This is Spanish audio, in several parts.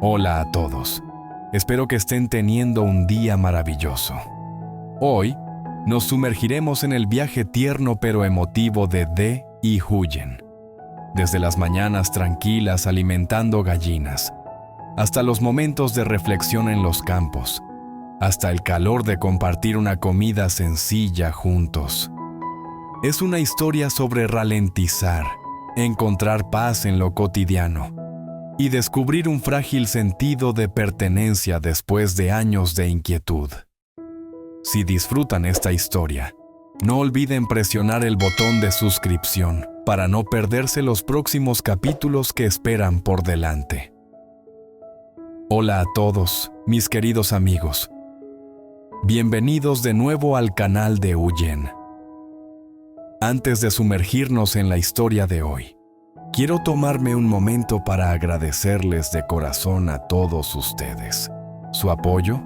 Hola a todos. Espero que estén teniendo un día maravilloso. Hoy nos sumergiremos en el viaje tierno pero emotivo de Dee y Huyen. Desde las mañanas tranquilas alimentando gallinas, hasta los momentos de reflexión en los campos, hasta el calor de compartir una comida sencilla juntos. Es una historia sobre ralentizar, encontrar paz en lo cotidiano y descubrir un frágil sentido de pertenencia después de años de inquietud. Si disfrutan esta historia, no olviden presionar el botón de suscripción para no perderse los próximos capítulos que esperan por delante. Hola a todos, mis queridos amigos. Bienvenidos de nuevo al canal de Huyen. Antes de sumergirnos en la historia de hoy, quiero tomarme un momento para agradecerles de corazón a todos ustedes. Su apoyo,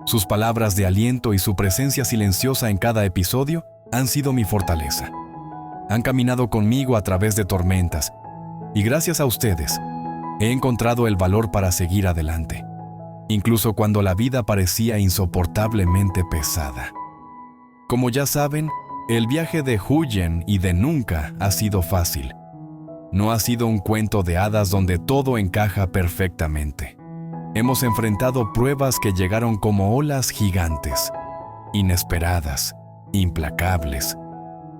sus palabras de aliento y su presencia silenciosa en cada episodio han sido mi fortaleza. Han caminado conmigo a través de tormentas y gracias a ustedes he encontrado el valor para seguir adelante, incluso cuando la vida parecía insoportablemente pesada. Como ya saben, el viaje de Huyen y de Nunca ha sido fácil. No ha sido un cuento de hadas donde todo encaja perfectamente. Hemos enfrentado pruebas que llegaron como olas gigantes, inesperadas, implacables,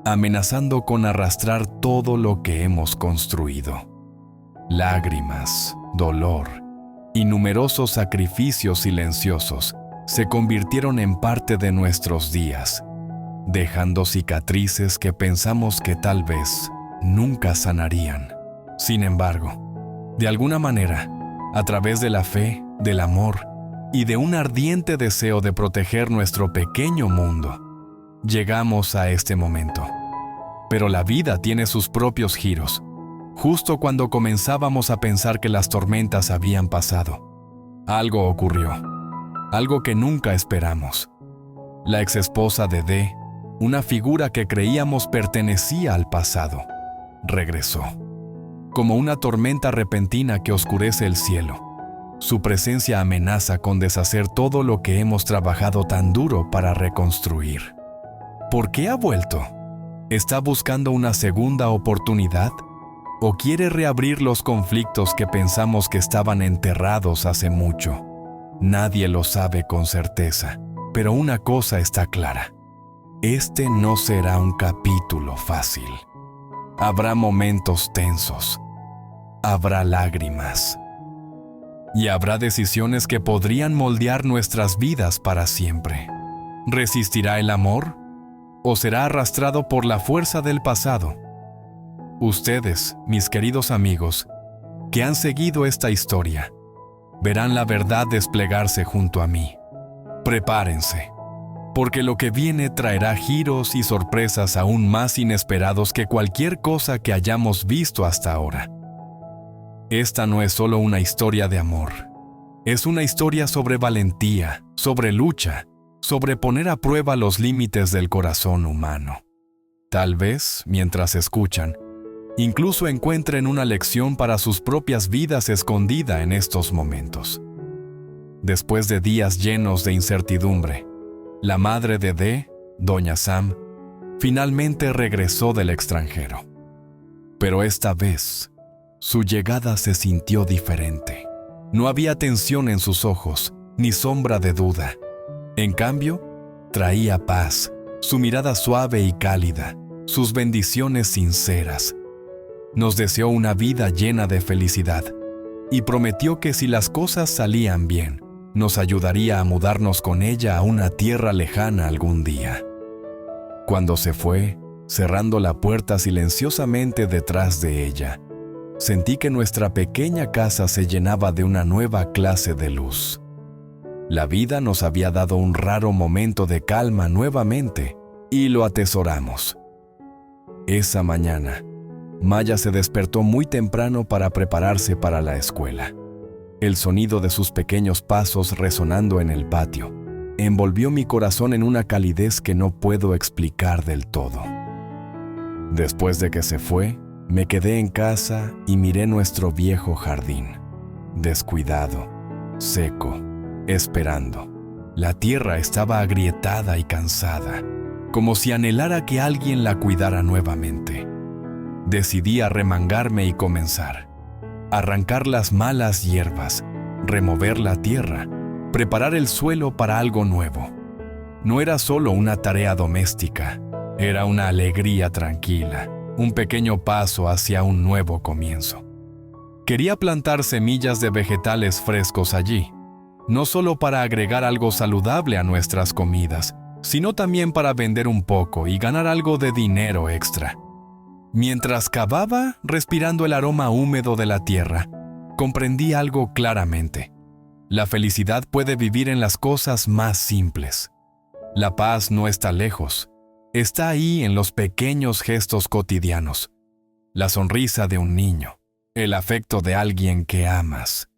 amenazando con arrastrar todo lo que hemos construido. Lágrimas, dolor y numerosos sacrificios silenciosos se convirtieron en parte de nuestros días, dejando cicatrices que pensamos que tal vez nunca sanarían. Sin embargo, de alguna manera, a través de la fe, del amor y de un ardiente deseo de proteger nuestro pequeño mundo, llegamos a este momento. Pero la vida tiene sus propios giros. Justo cuando comenzábamos a pensar que las tormentas habían pasado, algo ocurrió, algo que nunca esperamos. La exesposa de Dee, una figura que creíamos pertenecía al pasado, regresó. Como una tormenta repentina que oscurece el cielo, su presencia amenaza con deshacer todo lo que hemos trabajado tan duro para reconstruir. ¿Por qué ha vuelto? ¿Está buscando una segunda oportunidad? ¿O quiere reabrir los conflictos que pensamos que estaban enterrados hace mucho? Nadie lo sabe con certeza, pero una cosa está clara. Este no será un capítulo fácil. Habrá momentos tensos. Habrá lágrimas. Y habrá decisiones que podrían moldear nuestras vidas para siempre. ¿Resistirá el amor? ¿O será arrastrado por la fuerza del pasado? Ustedes, mis queridos amigos, que han seguido esta historia, verán la verdad desplegarse junto a mí. Prepárense, porque lo que viene traerá giros y sorpresas aún más inesperados que cualquier cosa que hayamos visto hasta ahora. Esta no es solo una historia de amor, es una historia sobre valentía, sobre lucha, sobre poner a prueba los límites del corazón humano. Tal vez, mientras escuchan, incluso encuentren una lección para sus propias vidas escondida en estos momentos. Después de días llenos de incertidumbre, la madre de Dee, Doña Sam, finalmente regresó del extranjero. Pero esta vez, su llegada se sintió diferente. No había tensión en sus ojos, ni sombra de duda. En cambio, traía paz, su mirada suave y cálida, sus bendiciones sinceras. Nos deseó una vida llena de felicidad y prometió que si las cosas salían bien, nos ayudaría a mudarnos con ella a una tierra lejana algún día. Cuando se fue, cerrando la puerta silenciosamente detrás de ella, sentí que nuestra pequeña casa se llenaba de una nueva clase de luz. La vida nos había dado un raro momento de calma nuevamente y lo atesoramos. Esa mañana, Maya se despertó muy temprano para prepararse para la escuela. El sonido de sus pequeños pasos resonando en el patio envolvió mi corazón en una calidez que no puedo explicar del todo. Después de que se fue, me quedé en casa y miré nuestro viejo jardín, descuidado, seco, esperando. La tierra estaba agrietada y cansada, como si anhelara que alguien la cuidara nuevamente. Decidí arremangarme y comenzar. Arrancar las malas hierbas, remover la tierra, preparar el suelo para algo nuevo. No era solo una tarea doméstica, era una alegría tranquila, un pequeño paso hacia un nuevo comienzo. Quería plantar semillas de vegetales frescos allí, no solo para agregar algo saludable a nuestras comidas, sino también para vender un poco y ganar algo de dinero extra. Mientras cavaba, respirando el aroma húmedo de la tierra, comprendí algo claramente. La felicidad puede vivir en las cosas más simples. La paz no está lejos, está ahí en los pequeños gestos cotidianos. La sonrisa de un niño, el afecto de alguien que amas,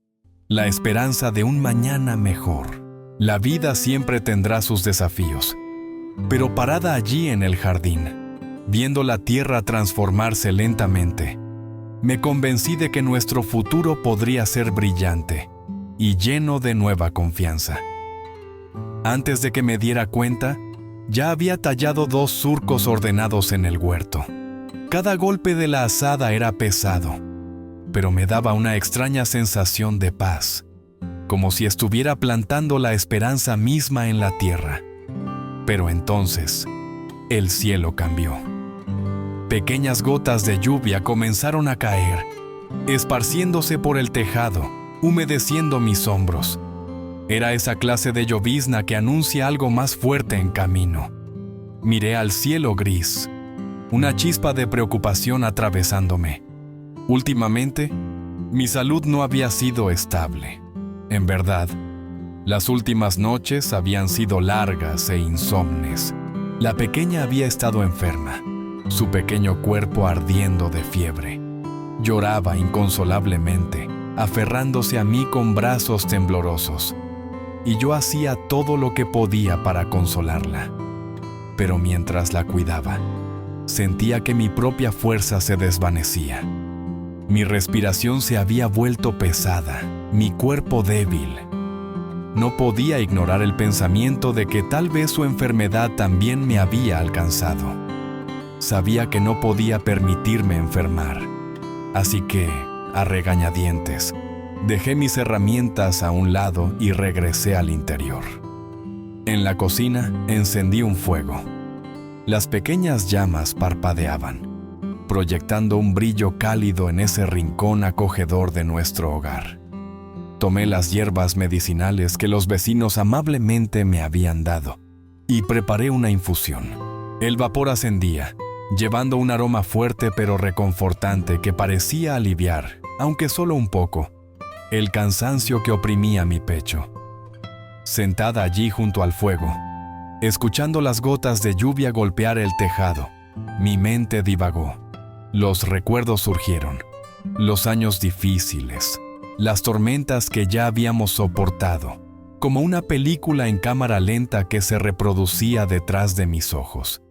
la esperanza de un mañana mejor. La vida siempre tendrá sus desafíos, pero parada allí en el jardín, viendo la tierra transformarse lentamente, me convencí de que nuestro futuro podría ser brillante y lleno de nueva confianza. Antes de que me diera cuenta, ya había tallado 2 surcos ordenados en el huerto. Cada golpe de la azada era pesado, pero me daba una extraña sensación de paz, como si estuviera plantando la esperanza misma en la tierra. Pero entonces, el cielo cambió. Pequeñas gotas de lluvia comenzaron a caer, esparciéndose por el tejado, humedeciendo mis hombros. Era esa clase de llovizna que anuncia algo más fuerte en camino. Miré al cielo gris, una chispa de preocupación atravesándome. Últimamente, mi salud no había sido estable. En verdad, las últimas noches habían sido largas e insomnes. La pequeña había estado enferma, su pequeño cuerpo ardiendo de fiebre. Lloraba inconsolablemente, aferrándose a mí con brazos temblorosos, y yo hacía todo lo que podía para consolarla. Pero mientras la cuidaba, sentía que mi propia fuerza se desvanecía. Mi respiración se había vuelto pesada, mi cuerpo débil. No podía ignorar el pensamiento de que tal vez su enfermedad también me había alcanzado. Sabía que no podía permitirme enfermar, así que, a regañadientes, dejé mis herramientas a un lado y regresé al interior. En la cocina encendí un fuego. Las pequeñas llamas parpadeaban, proyectando un brillo cálido en ese rincón acogedor de nuestro hogar. Tomé las hierbas medicinales que los vecinos amablemente me habían dado y preparé una infusión. El vapor ascendía, llevando un aroma fuerte pero reconfortante que parecía aliviar, aunque solo un poco, el cansancio que oprimía mi pecho. Sentada allí junto al fuego, escuchando las gotas de lluvia golpear el tejado, mi mente divagó. Los recuerdos surgieron, los años difíciles, las tormentas que ya habíamos soportado, como una película en cámara lenta que se reproducía detrás de mis ojos.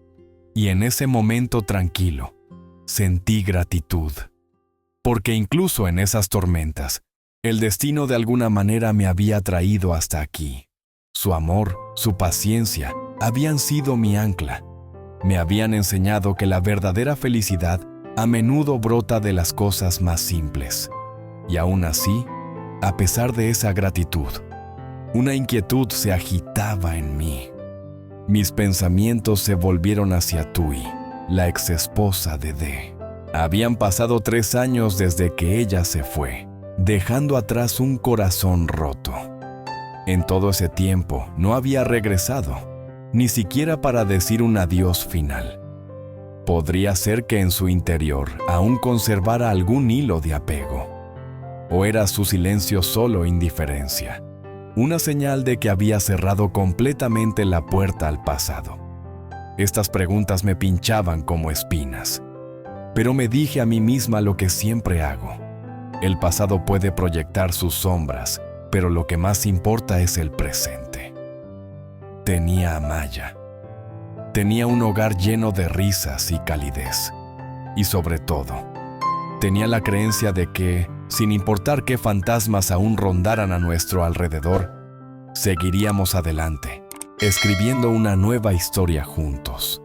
Y en ese momento tranquilo, sentí gratitud, porque incluso en esas tormentas, el destino de alguna manera me había traído hasta aquí. Su amor, su paciencia, habían sido mi ancla. Me habían enseñado que la verdadera felicidad a menudo brota de las cosas más simples. Y aún así, a pesar de esa gratitud, una inquietud se agitaba en mí. Mis pensamientos se volvieron hacia Tui, la exesposa de D. Habían pasado 3 años desde que ella se fue, dejando atrás un corazón roto. En todo ese tiempo no había regresado, ni siquiera para decir un adiós final. Podría ser que en su interior aún conservara algún hilo de apego. ¿O era su silencio solo indiferencia? Una señal de que había cerrado completamente la puerta al pasado. Estas preguntas me pinchaban como espinas. Pero me dije a mí misma lo que siempre hago. El pasado puede proyectar sus sombras, pero lo que más importa es el presente. Tenía a Maya. Tenía un hogar lleno de risas y calidez. Y sobre todo, tenía la creencia de que, sin importar qué fantasmas aún rondaran a nuestro alrededor, seguiríamos adelante, escribiendo una nueva historia juntos.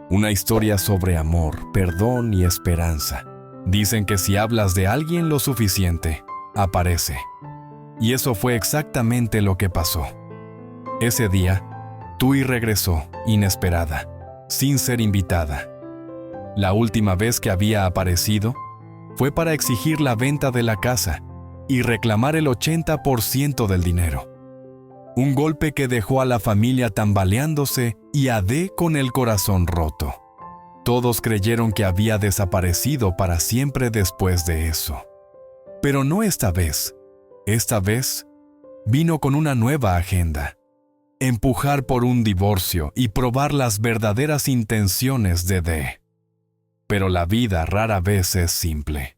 Una historia sobre amor, perdón y esperanza. Dicen que si hablas de alguien lo suficiente, aparece. Y eso fue exactamente lo que pasó. Ese día, Tui regresó, inesperada, sin ser invitada. La última vez que había aparecido fue para exigir la venta de la casa y reclamar el 80% del dinero. Un golpe que dejó a la familia tambaleándose y a Dee con el corazón roto. Todos creyeron que había desaparecido para siempre después de eso. Pero no esta vez. Esta vez vino con una nueva agenda. Empujar por un divorcio y probar las verdaderas intenciones de Dee. Pero la vida rara vez es simple.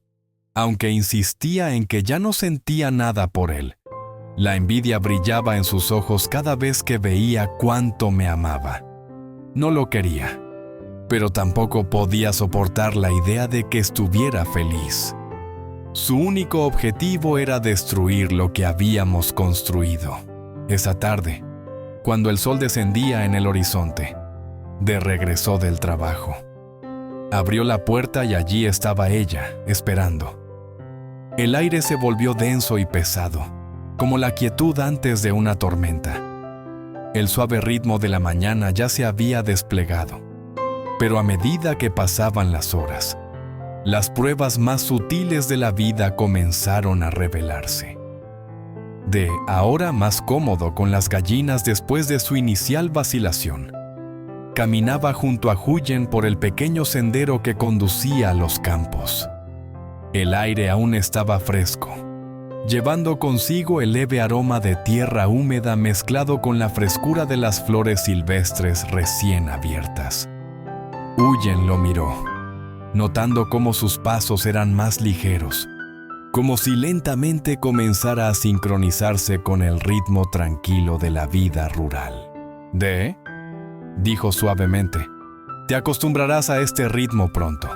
Aunque insistía en que ya no sentía nada por él, la envidia brillaba en sus ojos cada vez que veía cuánto me amaba. No lo quería, pero tampoco podía soportar la idea de que estuviera feliz. Su único objetivo era destruir lo que habíamos construido. Esa tarde, cuando el sol descendía en el horizonte, Dee regresó del trabajo. Abrió la puerta y allí estaba ella, esperando. El aire se volvió denso y pesado, como la quietud antes de una tormenta. El suave ritmo de la mañana ya se había desplegado, pero a medida que pasaban las horas, las pruebas más sutiles de la vida comenzaron a revelarse. Dee, ahora más cómodo con las gallinas después de su inicial vacilación, caminaba junto a Huyen por el pequeño sendero que conducía a los campos. El aire aún estaba fresco, llevando consigo el leve aroma de tierra húmeda mezclado con la frescura de las flores silvestres recién abiertas. Huyen lo miró, notando cómo sus pasos eran más ligeros, como si lentamente comenzara a sincronizarse con el ritmo tranquilo de la vida rural. «Dee», dijo suavemente, «te acostumbrarás a este ritmo pronto.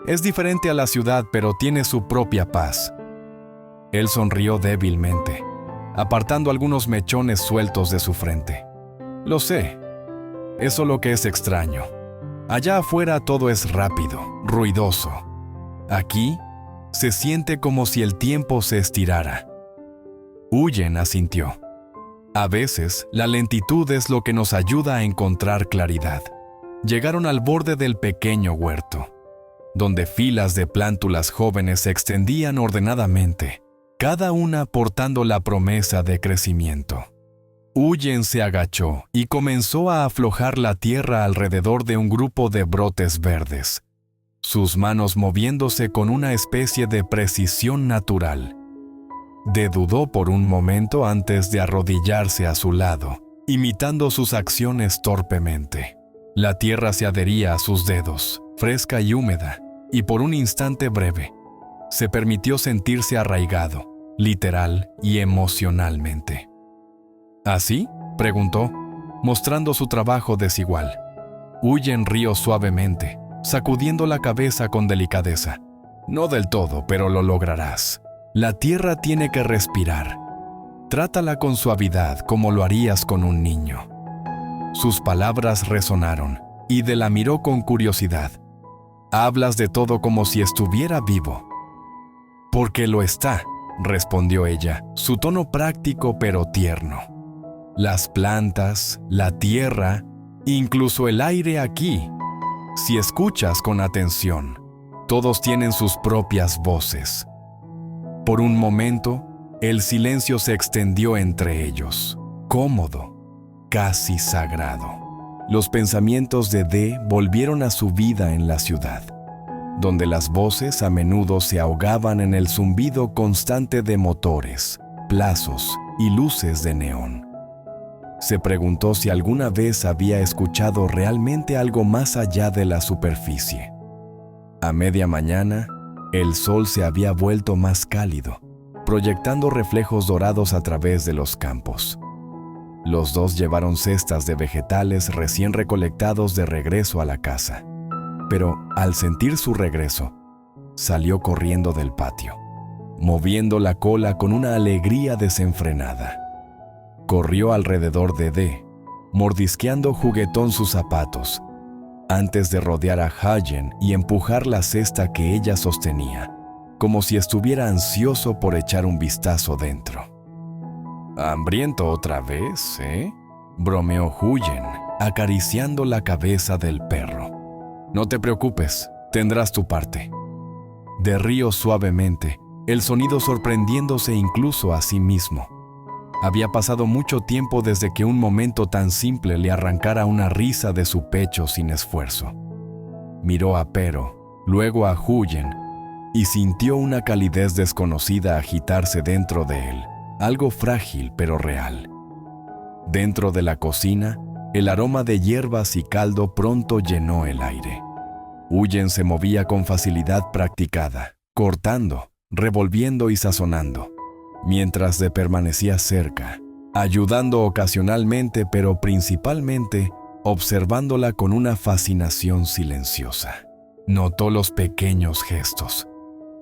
Es diferente a la ciudad, pero tiene su propia paz». Él sonrió débilmente, apartando algunos mechones sueltos de su frente. «Lo sé. Es solo que es extraño. Allá afuera todo es rápido, ruidoso. Aquí se siente como si el tiempo se estirara». Huyen asintió. A veces, la lentitud es lo que nos ayuda a encontrar claridad. Llegaron al borde del pequeño huerto, donde filas de plántulas jóvenes se extendían ordenadamente, cada una portando la promesa de crecimiento. Huyen se agachó y comenzó a aflojar la tierra alrededor de un grupo de brotes verdes, sus manos moviéndose con una especie de precisión natural. Dee dudó por un momento antes de arrodillarse a su lado, imitando sus acciones torpemente. La tierra se adhería a sus dedos, fresca y húmeda, y por un instante breve, se permitió sentirse arraigado, literal y emocionalmente. ¿Así?, preguntó, mostrando su trabajo desigual. Huyen rió suavemente, sacudiendo la cabeza con delicadeza. «No del todo, pero lo lograrás. La tierra tiene que respirar. Trátala con suavidad como lo harías con un niño». Sus palabras resonaron, y Dee la miró con curiosidad. «Hablas de todo como si estuviera vivo». «Porque lo está», respondió ella, su tono práctico pero tierno. «Las plantas, la tierra, incluso el aire aquí. Si escuchas con atención, todos tienen sus propias voces». Por un momento, el silencio se extendió entre ellos, cómodo, casi sagrado. Los pensamientos de Dee volvieron a su vida en la ciudad, donde las voces a menudo se ahogaban en el zumbido constante de motores, plazos y luces de neón. Se preguntó si alguna vez había escuchado realmente algo más allá de la superficie. A media mañana, el sol se había vuelto más cálido, proyectando reflejos dorados a través de los campos. Los dos llevaron cestas de vegetales recién recolectados de regreso a la casa. Pero, al sentir su regreso, salió corriendo del patio, moviendo la cola con una alegría desenfrenada. Corrió alrededor de D, mordisqueando juguetón sus zapatos, antes de rodear a Hughen y empujar la cesta que ella sostenía, como si estuviera ansioso por echar un vistazo dentro. «¿Hambriento otra vez, eh?», bromeó Hughen, acariciando la cabeza del perro. «No te preocupes, tendrás tu parte». D rió suavemente, el sonido sorprendiéndose incluso a sí mismo. Había pasado mucho tiempo desde que un momento tan simple le arrancara una risa de su pecho sin esfuerzo. Miró a Pero, luego a Hughen, y sintió una calidez desconocida agitarse dentro de él, algo frágil pero real. Dentro de la cocina, el aroma de hierbas y caldo pronto llenó el aire. Hughen se movía con facilidad practicada, cortando, revolviendo y sazonando, mientras D permanecía cerca, ayudando ocasionalmente, pero principalmente observándola con una fascinación silenciosa. Notó los pequeños gestos,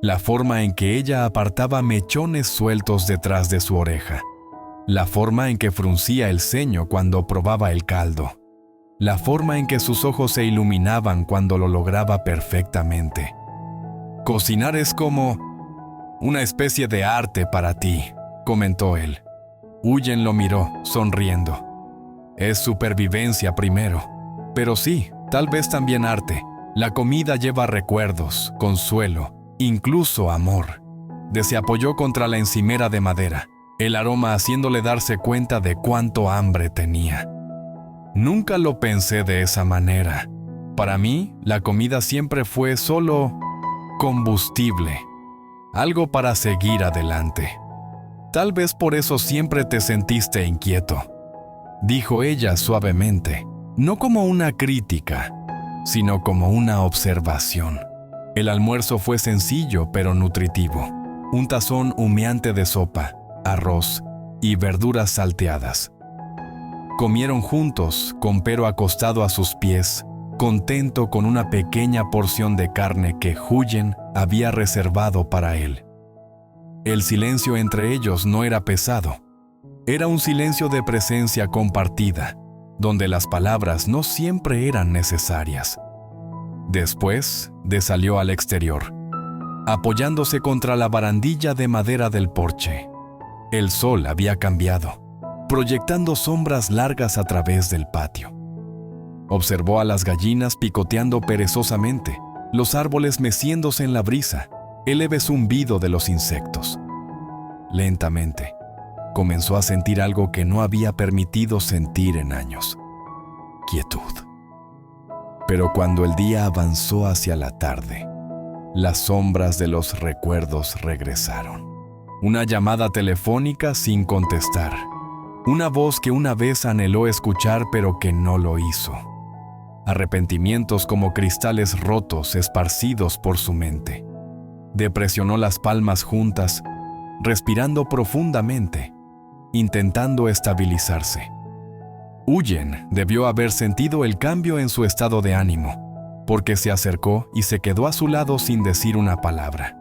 la forma en que ella apartaba mechones sueltos detrás de su oreja, la forma en que fruncía el ceño cuando probaba el caldo, la forma en que sus ojos se iluminaban cuando lo lograba perfectamente. «Cocinar es como una especie de arte para ti», comentó él. Hughen lo miró, sonriendo. «Es supervivencia primero, pero sí, tal vez también arte. La comida lleva recuerdos, consuelo, incluso amor». D se apoyó contra la encimera de madera, el aroma haciéndole darse cuenta de cuánto hambre tenía. «Nunca lo pensé de esa manera. Para mí, la comida siempre fue solo combustible, algo para seguir adelante. Tal vez por eso siempre te sentiste inquieto», dijo ella suavemente, no como una crítica, sino como una observación. El almuerzo fue sencillo pero nutritivo. Un tazón humeante de sopa, arroz y verduras salteadas. Comieron juntos, con Pero acostado a sus pies, contento con una pequeña porción de carne que Hughen había reservado para él. El silencio entre ellos no era pesado. Era un silencio de presencia compartida, donde las palabras no siempre eran necesarias. Después, D salió al exterior, apoyándose contra la barandilla de madera del porche. El sol había cambiado, proyectando sombras largas a través del patio. Observó a las gallinas picoteando perezosamente, los árboles meciéndose en la brisa, el leve zumbido de los insectos. Lentamente, comenzó a sentir algo que no había permitido sentir en años: quietud. Pero cuando el día avanzó hacia la tarde, las sombras de los recuerdos regresaron. Una llamada telefónica sin contestar. Una voz que una vez anheló escuchar pero que no lo hizo. Arrepentimientos como cristales rotos esparcidos por su mente. D presionó las palmas juntas, respirando profundamente, intentando estabilizarse. Hughen debió haber sentido el cambio en su estado de ánimo, porque se acercó y se quedó a su lado sin decir una palabra.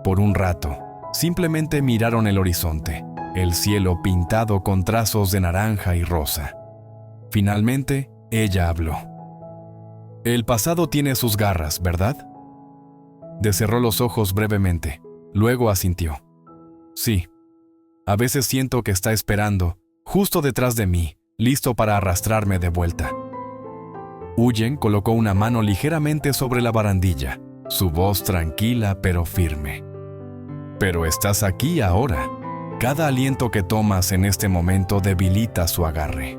Por un rato, simplemente miraron el horizonte, el cielo pintado con trazos de naranja y rosa. Finalmente, ella habló. «El pasado tiene sus garras, ¿verdad?». D cerró los ojos brevemente, luego asintió. «Sí. A veces siento que está esperando, justo detrás de mí, listo para arrastrarme de vuelta». Hughen colocó una mano ligeramente sobre la barandilla, su voz tranquila pero firme. «Pero estás aquí ahora. Cada aliento que tomas en este momento debilita su agarre.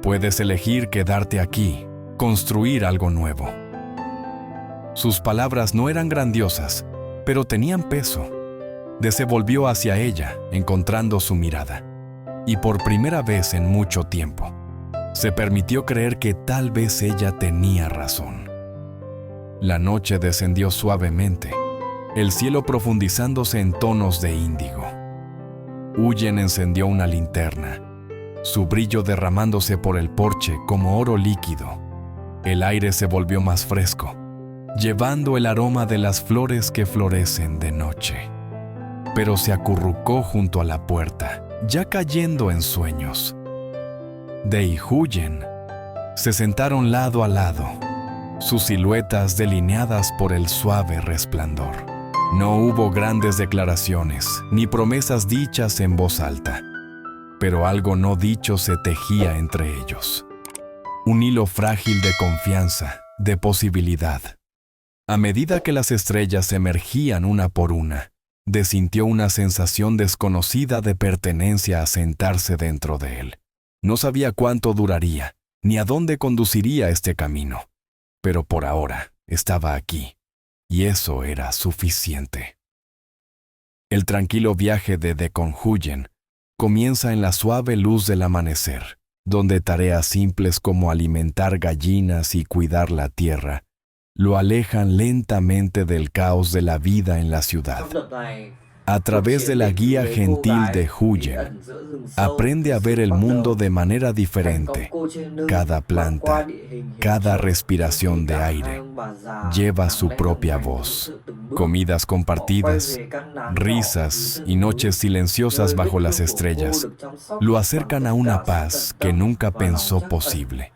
Puedes elegir quedarte aquí, construir algo nuevo». Sus palabras no eran grandiosas, pero tenían peso. D se volvió hacia ella, encontrando su mirada. Y por primera vez en mucho tiempo, se permitió creer que tal vez ella tenía razón. La noche descendió suavemente, el cielo profundizándose en tonos de índigo. Hughen encendió una linterna, su brillo derramándose por el porche como oro líquido. El aire se volvió más fresco, llevando el aroma de las flores que florecen de noche. pero se acurrucó junto a la puerta, ya cayendo en sueños. De y Huyen se sentaron lado a lado, sus siluetas delineadas por el suave resplandor. No hubo grandes declaraciones, ni promesas dichas en voz alta, pero algo no dicho se tejía entre ellos. Un hilo frágil de confianza, de posibilidad. A medida que las estrellas emergían una por una, sintió una sensación desconocida de pertenencia a sentarse dentro de él. No sabía cuánto duraría, ni a dónde conduciría este camino, pero por ahora estaba aquí, y eso era suficiente. El tranquilo viaje de con Huyen comienza en la suave luz del amanecer, donde tareas simples como alimentar gallinas y cuidar la tierra lo alejan lentamente del caos de la vida en la ciudad. A través de la guía gentil de Huyen, aprende a ver el mundo de manera diferente. Cada planta, cada respiración de aire, lleva su propia voz. Comidas compartidas, risas y noches silenciosas bajo las estrellas lo acercan a una paz que nunca pensó posible.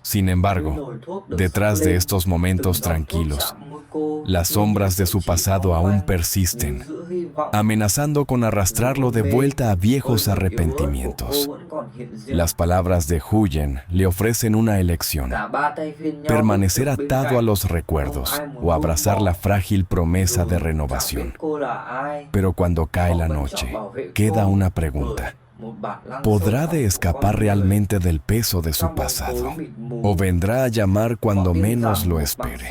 Sin embargo, detrás de estos momentos tranquilos, las sombras de su pasado aún persisten, amenazando con arrastrarlo de vuelta a viejos arrepentimientos. Las palabras de Huyen le ofrecen una elección: permanecer atado a los recuerdos o abrazar la frágil promesa de renovación. Pero cuando cae la noche, queda una pregunta. ¿Podrá de escapar realmente del peso de su pasado? ¿O vendrá a llamar cuando menos lo espere?